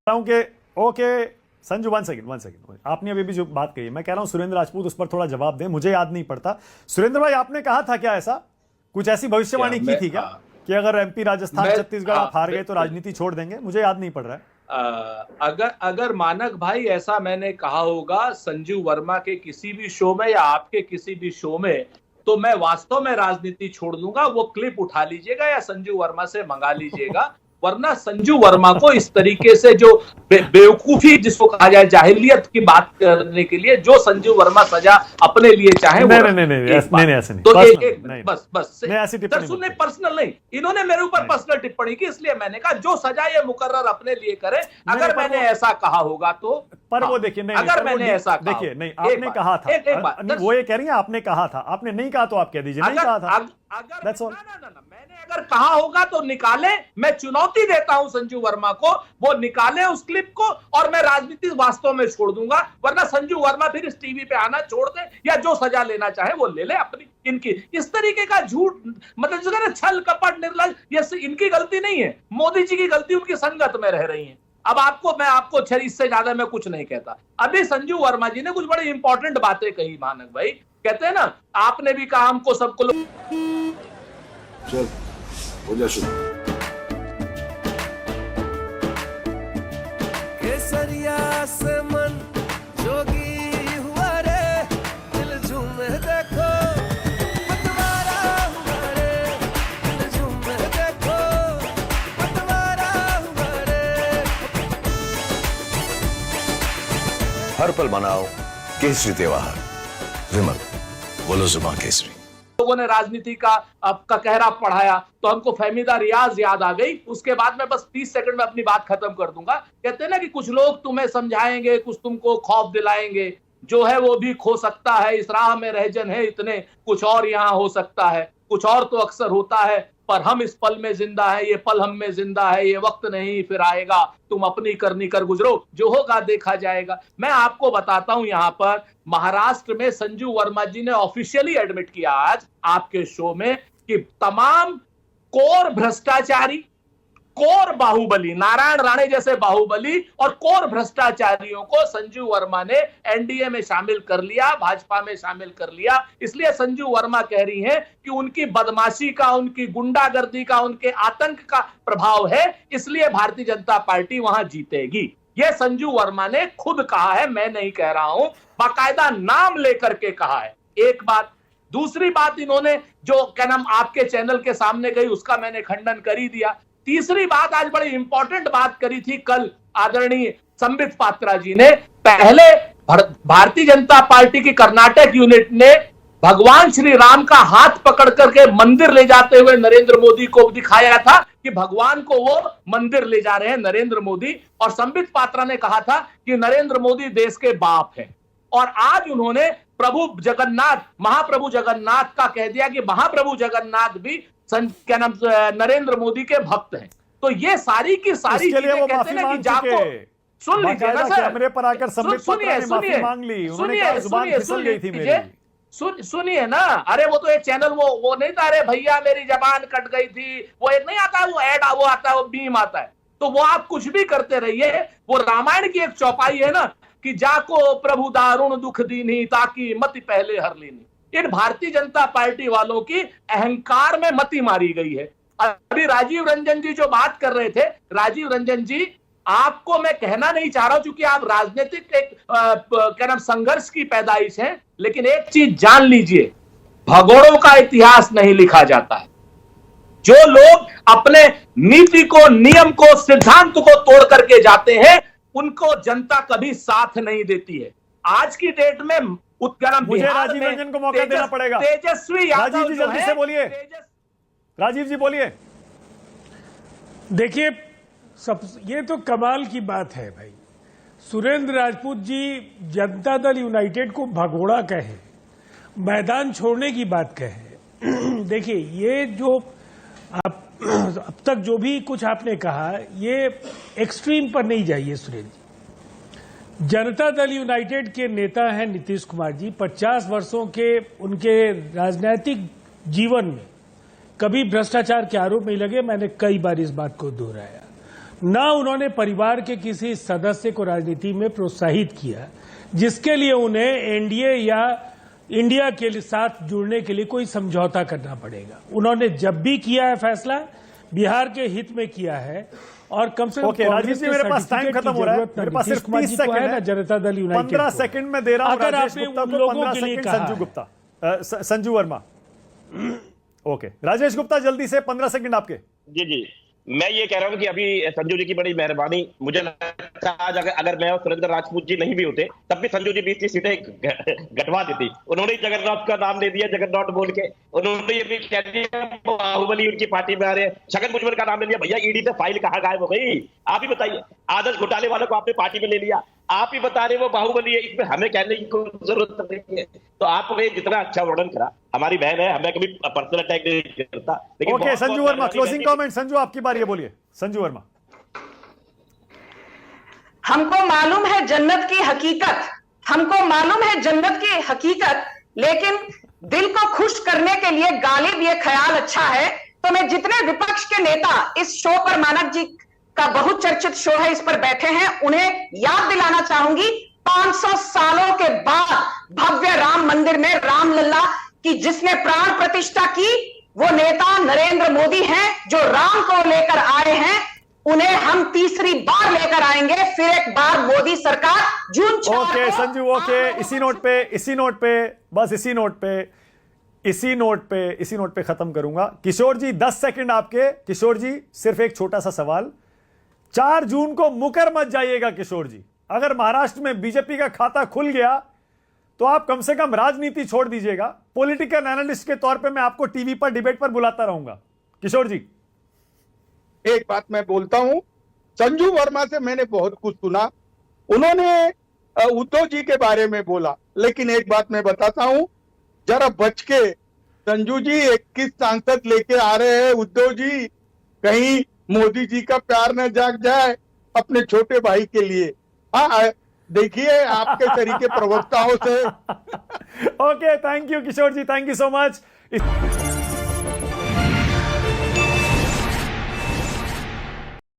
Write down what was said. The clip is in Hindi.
हूं कि ओके संजू वन सेकंड आपने अभी भी जो बात कही, मैं कह रहा हूं सुरेंद्र राजपूत उस पर थोड़ा जवाब दें, मुझे याद नहीं पड़ता। सुरेंद्र भाई, आपने कहा था क्या, ऐसा कुछ ऐसी भविष्यवाणी की थी क्या कि अगर एमपी राजस्थान छत्तीसगढ़ आप हार गए तो राजनीति छोड़ देंगे? मुझे याद नहीं पड़ रहा है। अगर मानक भाई ऐसा मैंने कहा होगा संजीव वर्मा के किसी भी शो में या आपके किसी भी शो में, तो मैं वास्तव में राजनीति छोड़ दूंगा। वो क्लिप उठा लीजिएगा या संजीव वर्मा से मंगा लीजिएगा, वरना संजू वर्मा को इस तरीके से जो बेवकूफी जिसको कहा जाए जाहिलियत की बात करने के लिए जो संजू वर्मा सजा अपने लिए चाहे नहीं ऐसे नहीं, तो बस सुनने पर्सनल नहीं, इन्होंने मेरे ऊपर पर्सनल टिप्पणी की, इसलिए मैंने कहा जो सजा ये मुकर्रर अपने लिए करे। अगर मैंने ऐसा कहा होगा तो, पर वो देखिए नहीं, अगर मैंने ऐसा देखिए नहीं, आपने कहा था, वो ये कह रही है आपने कहा था, आपने नहीं कहा तो आप कह दीजिए नहीं कहा था। मैंने अगर कहा होगा तो निकाले, मैं चुनौती देता हूं संजू वर्मा को, वो निकाले उस क्लिप को और मैं राजनीति वास्तव में छोड़ दूंगा। वरना संजू वर्मा फिर इस टीवी पे आना छोड़ दे या जो सजा लेना चाहे वो ले ले अपनी। इनकी इस तरीके का झूठ, मतलब जो है छल कपट निर्लज, ये इनकी गलती नहीं है, मोदी जी की गलती, उनकी संगत में रह रही है। अब मैं आपको इससे ज्यादा मैं कुछ नहीं कहता। अभी संजू वर्मा जी ने कुछ बड़ी इंपॉर्टेंट बातें कही मानक भाई, कहते हैं ना आपने भी कहा हमको सबको चल हो जा शुरू। केसरिया से मन जोगी हुआ रे, दिल झूमे देखो पतवारा हुआ रे, दिल झूमे देखो पतवारा हुआ रे। हर पल मनाओ केसरी त्योहार। विमल बोलो जुबान केसरी। लोगों ने राजनीति का कहरा पढ़ाया तो हमको फहमीदा रियाज याद आ गई। उसके बाद मैं बस 30 सेकंड में अपनी बात खत्म कर दूंगा। कहते हैं ना कि कुछ लोग तुम्हें समझाएंगे, कुछ तुमको खौफ दिलाएंगे, जो है वो भी खो सकता है, इस राह में रहजन है इतने, कुछ और यहाँ हो सकता है, कुछ और तो अक्सर होता है, पर हम इस पल में जिंदा है, ये पल हम में जिंदा है, ये वक्त नहीं फिर आएगा, तुम अपनी करनी कर गुजरो, जो होगा देखा जाएगा। मैं आपको बताता हूं, यहाँ पर महाराष्ट्र में संजू वर्मा जी ने ऑफिशियली एडमिट किया आज आपके शो में कि तमाम कोर भ्रष्टाचारी, कोर बाहुबली, नारायण राणे जैसे बाहुबली और कोर भ्रष्टाचारियों को संजू वर्मा ने एनडीए में शामिल कर लिया, भाजपा में शामिल कर लिया। इसलिए संजू वर्मा कह रही हैं कि उनकी बदमाशी का, उनकी गुंडागर्दी का, उनके आतंक का प्रभाव है, इसलिए भारतीय जनता पार्टी वहां जीतेगी। यह संजू वर्मा ने खुद कहा है, मैं नहीं कह रहा हूं, बाकायदा नाम लेकर के कहा है। एक बात। दूसरी बात, इन्होंने जो क्या नाम आपके चैनल के सामने गई उसका मैंने खंडन कर ही दिया। तीसरी बात, आज बड़ी इंपॉर्टेंट बात करी थी कल आदरणीय संबित पात्रा जी ने। पहले भारतीय जनता पार्टी की कर्नाटक यूनिट ने भगवान श्री राम का हाथ पकड़ करके मंदिर ले जाते हुए नरेंद्र मोदी को दिखाया था कि भगवान को वो मंदिर ले जा रहे हैं नरेंद्र मोदी, और संबित पात्रा ने कहा था कि नरेंद्र मोदी देश के बाप है। और आज उन्होंने प्रभु जगन्नाथ, महाप्रभु जगन्नाथ का कह दिया कि महाप्रभु जगन्नाथ भी क्या नाम नरेंद्र मोदी के भक्त हैं। तो ये सारी की सारी चीजें कहते हैं कि जाको सुन लीजिए ना सर, कैमरे पर आकर संबित पात्रा ने माफी मांग ली, उन्होंने कहा जुबान फिसल गई थी मेरी। सुनिए ना, अरे वो तो एक चैनल वो नहीं था, अरे भैया मेरी जबान कट गई थी, वो एक नहीं आता, वो ऐड वो आता है, वो बीम आता है। तो वो आप कुछ भी करते रहिए, वो रामायण की एक चौपाई है ना कि जाको प्रभु दारुण दुख दीनी ताकि मति पहले हर लेनी। इन भारतीय जनता पार्टी वालों की अहंकार में मति मारी गई है। अभी राजीव रंजन जी जो बात कर रहे थे, राजीव रंजन जी आपको मैं कहना नहीं चाह रहा हूं क्योंकि आप राजनीतिक एक क्या नाम संघर्ष की पैदाइश हैं, लेकिन एक चीज जान लीजिए, भगोड़ों का इतिहास नहीं लिखा जाता है। जो लोग अपने नीति को, नियम को, सिद्धांत को तोड़ करके जाते हैं, उनको जनता कभी साथ नहीं देती है। आज की डेट में मुझे राजीव रंजन को मौका देना पड़ेगा। तेजस्वी राजीव जी जल्दी से बोलिए, राजीव जी बोलिए। देखिए, ये तो कमाल की बात है भाई। सुरेंद्र राजपूत जी जनता दल यूनाइटेड को भगोड़ा कहे, मैदान छोड़ने की बात कहे। देखिए, ये जो आप अब तक जो भी कुछ आपने कहा, ये एक्सट्रीम पर नहीं जाइए सुरेंद्र जी। जनता दल यूनाइटेड के नेता हैं नीतीश कुमार जी। 50 वर्षों के उनके राजनीतिक जीवन में कभी भ्रष्टाचार के आरोप नहीं लगे। मैंने कई बार इस बात को दोहराया। ना उन्होंने परिवार के किसी सदस्य को राजनीति में प्रोत्साहित किया जिसके लिए उन्हें एनडीए या इंडिया के साथ जुड़ने के लिए कोई समझौता करना पड़ेगा। उन्होंने जब भी किया है फैसला बिहार के हित में किया है और कम से कम ओके राजेश जी, मेरे पास टाइम खत्म हो रहा है, मेरे पास सिर्फ 30 सेकंड है। जनता दल यूनाइटेड 15 सेकंड में दे रहा हूं अगर राजेश आपने गुप्ता उन को, लोगों 15 के लिए सेकंड कहा संजू है। गुप्ता, संजू वर्मा। ओके राजेश गुप्ता, जल्दी से 15 सेकंड आपके। जी जी, मैं ये कह रहा हूँ कि अभी संजू जी की बड़ी मेहरबानी। मुझे लगता है आज अगर मैं और सुरेंद्र राजपूत जी नहीं भी होते तब भी संजू जी 20 सीटें घटवा देती। उन्होंने जगन्नाथ का नाम ले दिया, जगन्नाथ बोल के उन्होंने ये भी कह दिया बाहुबली उनकी पार्टी में आ रहे हैं। छगन भुजबल का नाम ले लिया। भैया ईडी से फाइल कहाँ गायब हो गई? आप ही बताइए। आदर्श घोटाले वालों को आपने पार्टी में ले लिया, आप ही बता रहे वो बाहुबली है, इसमें हमें कहने की कोई जरूरत नहीं है। तो आपने जितना अच्छा वर्णन करा, हमारी बहन है, हमें कभी पर्सनल अटैक नहीं करता। लेकिन okay Sanju Verma, closing comment. Sanju आपकी बारी है, बोलिए संजू वर्मा। हमको मालूम है जन्नत की हकीकत, हमको मालूम है जन्नत की हकीकत, लेकिन दिल को खुश करने के लिए गालिब ये ख्याल अच्छा है। तो मैं जितने विपक्ष के नेता इस शो पर, मानक जी का बहुत चर्चित शो है, इस पर बैठे हैं, उन्हें याद दिलाना चाहूंगी 500 सालों के बाद भव्य राम मंदिर में रामलला की जिसने प्राण प्रतिष्ठा की वो नेता नरेंद्र मोदी हैं, जो राम को लेकर आए हैं। उन्हें हम तीसरी बार लेकर आएंगे, फिर एक बार मोदी सरकार जून 4 ओके संजू, ओके इसी नोट पे बस इसी नोट पे खत्म करूंगा। किशोर जी 10 सेकंड आपके। किशोर जी सिर्फ एक छोटा सा सवाल, 4 जून को मुकर मत जाइएगा किशोर जी। अगर महाराष्ट्र में बीजेपी का खाता खुल गया तो आप कम से कम राजनीति छोड़ दीजिएगा। पॉलिटिकल एनालिस्ट के तौर पे मैं आपको टीवी पर डिबेट पर बुलाता रहूंगा। किशोर जी एक बात मैं बोलता हूं, संजू वर्मा से मैंने बहुत कुछ सुना। उन्होंने उद्धव जी के बारे में बोला, लेकिन एक बात मैं बताता हूं, जरा बच के। संजू जी 21 सांसद लेके आ रहे हैं उद्धव जी, कहीं मोदी जी का प्यार न जाग जाए अपने छोटे भाई के लिए। हाँ देखिए आपके तरीके प्रवक्ताओं से। Okay thank you Kishore ji, thank you so much.